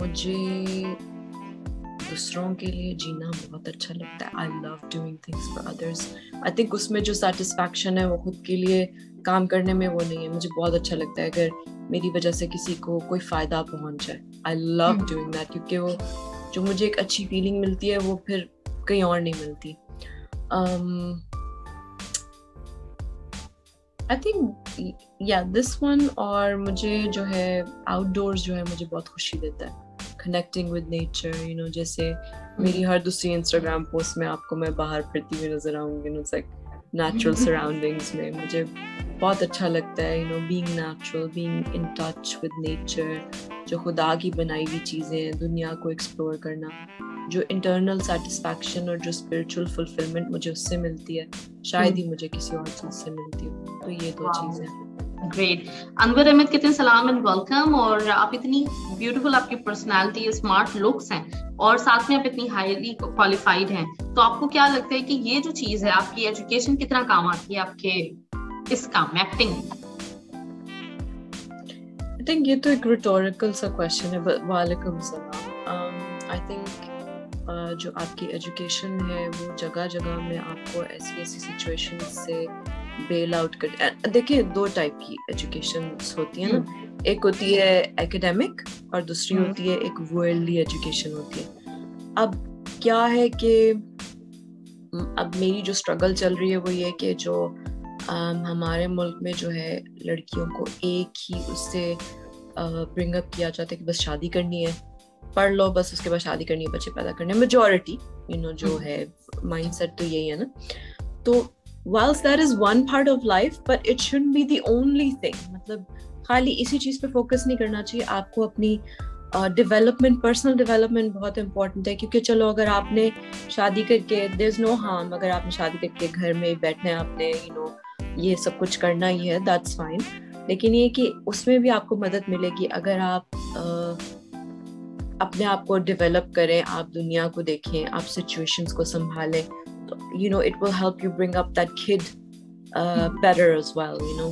مجھے دوسروں کے لیے جینا بہت اچھا لگتا ہے. I love doing things for others. I think اس میں جو سیٹسفیکشن ہے وہ خود کے لیے کام کرنے میں وہ نہیں ہے. مجھے بہت اچھا لگتا ہے اگر میری وجہ سے کسی کو کوئی فائدہ پہنچ جائے. I love doing that, کیونکہ وہ جو مجھے ایک اچھی فیلنگ ملتی ہے وہ پھر کہیں اور نہیں ملتی. I think this one. اور مجھے جو ہے آؤٹ ڈورز جو ہے مجھے بہت خوشی دیتا ہے. Connecting with nature, جیسے میری ہر دوسری انسٹاگرام پوسٹ میں آپ کو میں باہر پھرتی ہوئی نظر آؤں گی, it's like natural surroundings میں. مجھے بہت اچھا لگتا ہے being natural, being in touch with nature, جو خدا کی بنائی ہوئی چیزیں, دنیا کو ایکسپلور کرنا. جو انٹرنل سیٹسفیکشن اور جو اسپرچل فلفلمنٹ مجھے اس سے ملتی ہے, شاید ہی مجھے کسی اور چیز سے ملتی ہو. تو یہ دو چیزیں. گریٹ. انور احمد کہتے ہیں سلام اینڈ ویلکم. اور آپ اتنی بیوٹیفل, آپ کی پرسنالٹی, اسمارٹ لکس ہیں, اور ساتھ میں آپ اتنی ہائیلی کوالیفائڈ ہیں. تو آپ کو کیا لگتا ہے کہ یہ جو چیز ہے آپ کی ایجوکیشن کتنا کام آتی ہے آپ کے اس کام میں, ایکٹنگ؟ I think یہ تو ایک ریٹوریکل سا کویسچن ہے. وعلیکم السلام. I think جو آپ کی ایجوکیشن ہے وہ جگہ جگہ میں آپ کو ایسی سچویشن سے بیل آؤٹ کر. دیکھیں, دو ٹائپ کی ایجوکیشنس ہوتی ہیں نا. ایک ہوتی ہے ایکیڈیمک اور دوسری ہوتی ہے ایک ورلڈلی ایجوکیشن ہوتی ہے. اب کیا ہے کہ اب میری جو اسٹرگل چل رہی ہے وہ یہ کہ جو ہمارے ملک میں جو ہے لڑکیوں کو ایک ہی اس سے برنگ اپ کیا جاتا ہے کہ بس شادی کرنی ہے, پڑھ لو بس, اس کے بعد شادی کرنی ہے, بچے پیدا کرنے. میجورٹی جو ہے مائنڈ سیٹ تو یہی ہے نا. تو whilst that is one part of life, but it shouldn't be the only thing. مطلب خالی اسی چیز پہ فوکس نہیں کرنا چاہیے. آپ کو اپنی ڈیولپمنٹ, پرسنل ڈیولپمنٹ بہت امپورٹنٹ ہے. کیونکہ چلو اگر آپ نے شادی کر کے, there is no harm اگر آپ نے شادی کر کے گھر میں بیٹھنا ہے, آپ نے یہ سب کچھ کرنا ہی ہے, that's fine. لیکن یہ کہ اس میں بھی آپ کو مدد ملے گی اگر آپ اپنے آپ کو ڈیولپ کریں, آپ دنیا کو دیکھیں, آپ سچویشنز کو سنبھالیں. it will help you bring up that kid better as well, you know,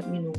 you know,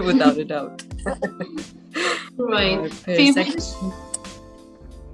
without a doubt. Right. Favorite?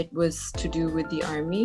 it was to do with the army.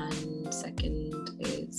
and second is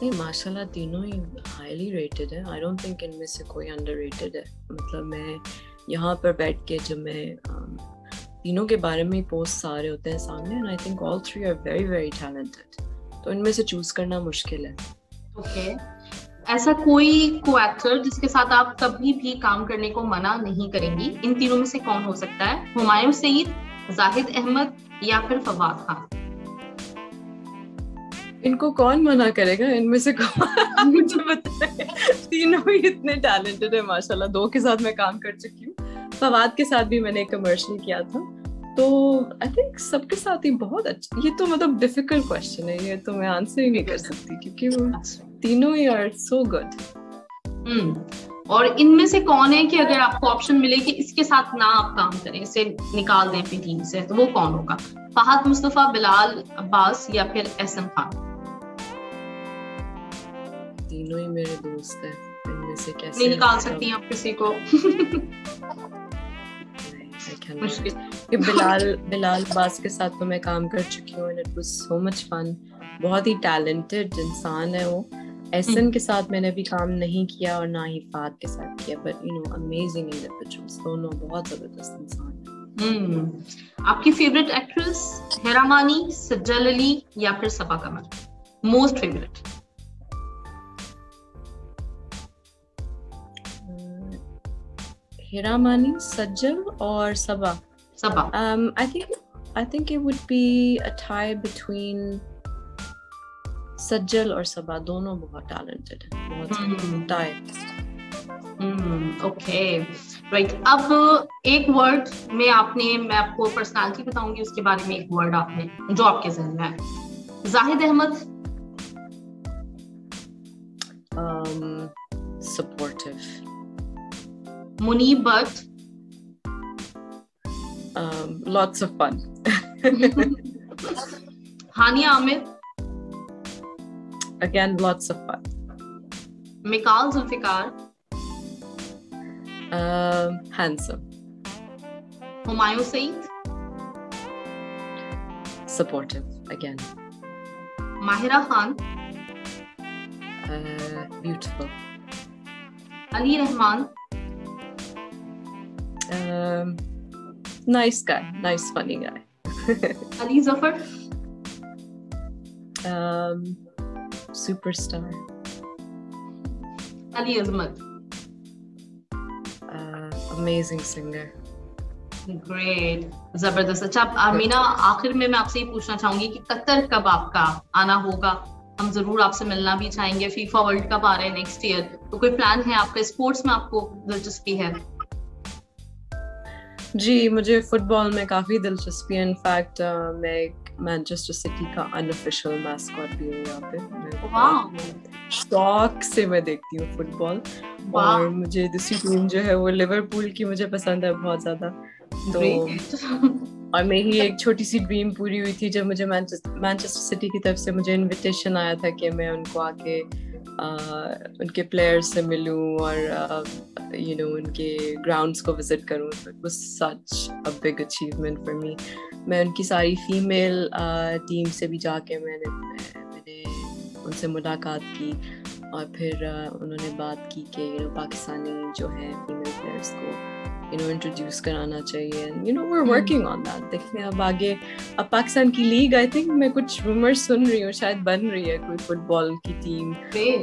نہیں ماشاءاللہ تینوں ہی ہائیلی ریٹڈ ہے. آئی ڈونٹ تھنک ان میں سے کوئی انڈر ریٹڈ ہے. مطلب میں یہاں پر بیٹھ کے جب میں تینوں کے بارے میں پوسٹ آ رہے ہوتے ہیں سامنے, and I think all three are very very talented, تو ان میں سے چوز کرنا مشکل ہے. اوکے, ایسا کوئی کو ایکٹر جس کے ساتھ آپ کبھی بھی کام کرنے کو منع نہیں کریں گی, ان تینوں میں سے کون ہو سکتا ہے؟ ہمایوں سعید, زاہد احمد یا پھر فواد خان؟ ان کو کون منع کرے گا, ان میں سے کون مجھے بتائے, تینوں ہی اتنے ٹیلنٹڈ ہیں ماشاءاللہ. دو کے ساتھ میں کام کر چکی ہوں, فواد کے ساتھ بھی میں نے ایک کمرشل کیا تھا, تو آئی تھنک سب کے ساتھ ہی بہت اچھا. یہ تو مطلب ڈیفیکلٹ کوشچن ہے, یہ تو میں آنسر ہی نہیں کر سکتی کیونکہ وہ تینوں ہی آر سو گڈ. اور ان میں سے کون ہے کہ اگر آپ کو آپشن ملے کہ اس کے ساتھ نہ آپ کام کریں, اسے نکال دیں اپنی ٹیم سے, تو وہ کون ہوگا؟ فہد مصطفیٰ, بلال عباس یا پھر احسن خان؟ تینوں ہی میرے دوست ہیں, ان میں سے کیسے نہیں نکال سکتی آپ کسی کو؟ بلال عباس کے ساتھ تو میں کام کر چکی ہوں, اٹ واز سو مچ فن. بہت ہی ٹیلنٹڈ انسان ہے وہ. احسن کے ساتھ میں نے بھی کام نہیں کیا اور نہ ہی فہد کے ساتھ کیا, but you know amazing individuals, دونوں بہت زبردست انسان ہیں. آپ کی فیوریٹ ایکٹریس ہیرا مانی, سجل علی یا پھر صبا قمر؟ Most favourite? ہیرا مانی, سجل اور صبا. I think it would be a tie between سجل اور صبا. دونوں بہت ٹیلنٹڈ ہیں, بہت ٹائی. Okay right. اب ایک ورڈ میں آپ کو پرسنالٹی بتاؤں گی, اس کے بارے میں ایک ورڈ آپ نے جو آپ کے ذہن میں ہے. Zahid Ahmed, supportive. Muneeb Butt, lots of fun. Hania Aamir, again lots of fun. Mikaal Zulfiqar, handsome. Humayun Saeed, supportive again. Mahira Khan, beautiful. Ali Rehman, nice guy, nice funny guy. Ali Zafar, superstar. Ali Azmat, amazing singer. Great, زبردست. اچھا آمینہ, آخر میں آپ سے یہ پوچھنا چاہوں گی کہ قطر کب آپ کا آنا ہوگا؟ ہم ضرور آپ سے ملنا بھی چاہیں گے. فیفا ورلڈ کپ آ رہا ہے نیکسٹ ایئر, تو کوئی پلان ہے آپ کا؟ اسپورٹس میں آپ کو دلچسپی ہے؟ جی, مجھے فٹ بال میں کافی دلچسپی ہے. انفیکٹ میں ایک مانچسٹر سٹی کا انآفیشیل میسکاٹ بھی ہوں یہاں پہ. شوق سے میں دیکھتی ہوں فٹ بال, اور مجھے دوسری ٹیم جو ہے وہ لیورپول کی مجھے پسند ہے بہت زیادہ. تو اور میری ایک چھوٹی سی ڈریم پوری ہوئی تھی جب مجھے مانچسٹر سٹی کی طرف سے مجھے انویٹیشن آیا تھا کہ میں ان کو آ کے ان کے پلیئرز سے ملوں اور یو نو ان کے گراؤنڈس کو وزٹ کروں. تو it was such a big achievement for me. میں ان کی ساری فیمیل ٹیم سے بھی جا کے میں نے ان سے ملاقات کی, اور پھر انہوں نے بات کی کہ یو نو پاکستانی جو ہیں فیمیل پلیئرس کو یو نو انٹروڈیوس کرانا چاہیے. You know we are working on that. دیکھتے ہیں اب آگے. اب پاکستان کی لیگ, آئی تھنک میں کچھ رومرز سن رہی ہوں, شاید بن رہی ہے کوئی فٹ بال کی ٹیم.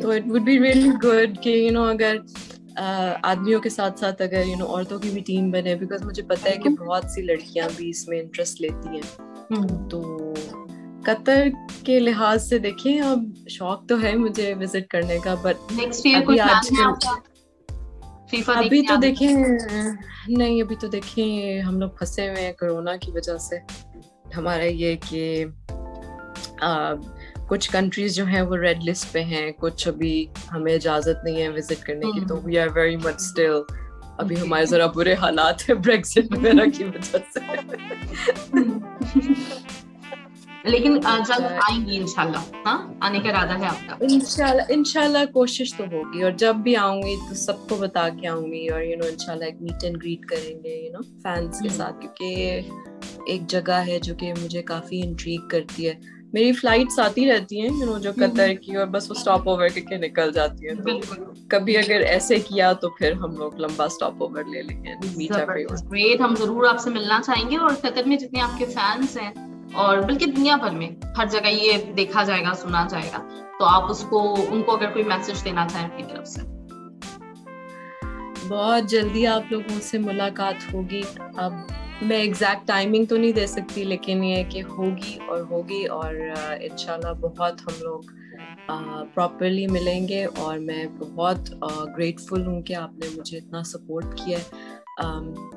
تو it would be really good کہ یو نو اگر آدمیوں کے ساتھ ساتھ اگر یو نو عورتوں کی بھی ٹیم بنے, بیکاز مجھے پتہ ہے کہ بہت سی لڑکیاں بھی اس میں انٹرسٹ لیتی ہیں. تو قطر کے لحاظ سے دیکھیں, اب شوق تو ہے مجھے وزٹ کرنے کا, بٹ ابھی تو دیکھیں نہیں, ابھی تو دیکھیں ہم لوگ پھنسے ہوئے ہیں کرونا کی وجہ سے. ہمارا یہ کہ کچھ کنٹریز جو ہیں وہ ریڈ لسٹ پہ ہیں, کچھ ابھی ہمیں اجازت نہیں ہے وزٹ کرنے کی. تو we are very much still, ابھی ہمارے ذرا برے حالات ہیں بریگزٹ وغیرہ کی وجہ سے. لیکن جلد آئیں گی انشاءاللہ. ہاں, آنے کا ارادہ ہے آپ کا؟ انشاءاللہ کوشش تو ہوگی, اور جب بھی آؤں گی تو سب کو بتا کے آؤں گی, اور یو نو انشاءاللہ ایک میٹ اینڈ گریٹ کریں گے یو نو فینس کے ساتھ, کیونکہ ایک جگہ ہے جو کہ مجھے کافی انٹریگ کرتی ہے. میری فلائٹس آتی رہتی ہیں یو نو جو قطر کی, اور بس وہ اسٹاپ اوور کے نکل جاتی ہیں. تو کبھی اگر ایسے کیا تو پھر ہم لوگ لمبا اسٹاپ اوور لے لیں گے. گریٹ, ہم ضرور آپ سے ملنا چاہیں گے. اور قطر میں جتنے آپ کے فینس ہیں اور بلکہ دنیا بھر میں ہر جگہ یہ دیکھا جائے گا, سنا جائے گا, تو آپ ان کو اگر کوئی میسج دینا چاہیں اپنی طرف سے. بہت جلدی آپ لوگوں سے ملاقات ہوگی. اب میں ایگزیکٹ ٹائمنگ تو نہیں دے سکتی, لیکن یہ کہ ہوگی اور انشاءاللہ بہت ہم لوگ پراپرلی ملیں گے. اور میں بہت گریٹفل ہوں کہ آپ نے مجھے اتنا سپورٹ کیا ہے,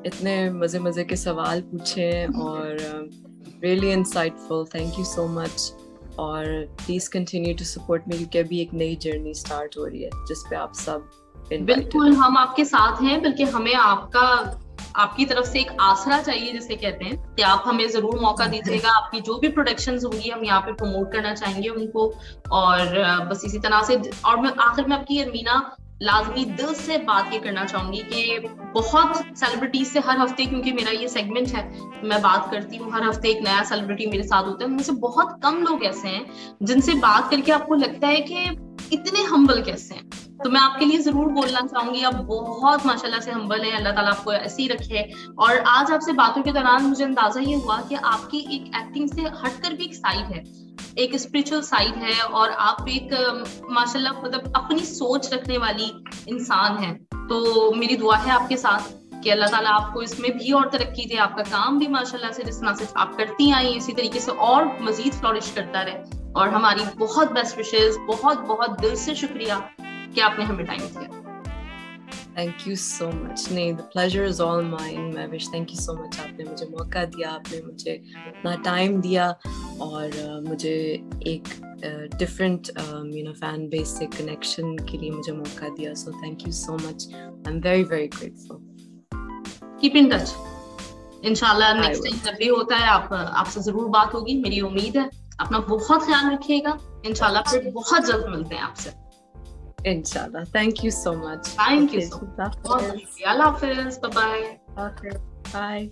اتنے مزے کے سوال پوچھے ہیں, اور really insightful. Thank you so much. اور please continue to support me, کیونکہ ابھی ایک نئی جرنی اسٹارٹ ہو رہی ہے جس پہ آپ سب بالکل ہم آپ کے ساتھ ہیں. بلکہ ہمیں آپ کی طرف سے ایک آسرا چاہیے جسے کہتے ہیں, کہ آپ ہمیں ضرور موقع دیجیے گا. آپ کی جو بھی پروڈکشنز ہوں گی ہم یہاں پہ پروموٹ کرنا چاہیں گے ان کو. اور بس اسی طرح سے, اور میں آخر میں آپ کی ارمینا لازمی دل سے بات یہ کرنا چاہوں گی کہ بہت سیلیبریٹیز سے ہر ہفتے, کیونکہ میرا یہ سیگمنٹ ہے, میں بات کرتی ہوں, ہر ہفتے ایک نیا سیلیبریٹی میرے ساتھ ہوتا ہے. ان میں سے بہت کم لوگ ایسے ہیں جن سے بات کر کے آپ کو لگتا ہے کہ اتنے ہمبل کیسے ہیں. تو میں آپ کے لیے ضرور بولنا چاہوں گی, آپ بہت ماشاءاللہ سے ہمبل ہیں. اللہ تعالیٰ آپ کو ایسے ہی رکھے. اور آج آپ سے باتوں کے دوران مجھے اندازہ یہ ہوا کہ آپ کی ایک ایکٹنگ سے ہٹ کر بھی ایک سائڈ ہے, ایک اسپرچل سائڈ ہے, اور آپ ایک ماشاءاللہ مطلب اپنی سوچ رکھنے والی انسان ہیں. تو میری دعا ہے آپ کے ساتھ کہ اللہ تعالیٰ آپ کو اس میں بھی اور ترقی دے. آپ کا کام بھی ماشاءاللہ سے جس طرح سے آپ کرتی آئی اسی طریقے سے اور مزید فلورش کرتا رہے. اور ہماری بہت بیسٹ وشز, بہت بہت دل سے شکریہ کہ آپ نے ہمیں ٹائم دیا. تھینک یو سو مچ. نہیں, the pleasure is all mine. میں وش تھینک یو سو مچ. آپ نے مجھے موقع دیا, آپ نے مجھے اپنا ٹائم دیا, اور مجھے ایک ڈفرینٹ فین بیس سے کنیکشن کے لیے مجھے موقع دیا. So thank you so much. I am very very grateful. Keep in touch. انشاءاللہ نیکسٹ ٹائم جب بھی ہوتا ہے آپ سے ضرور بات ہوگی, میری امید ہے. اپنا بہت خیال رکھیے گا. انشاءاللہ پھر بہت جلد ملتے ہیں آپ سے انشاءاللہ. Thank you so much. Thank you so much. اللہ حافظ. بائے. بائے.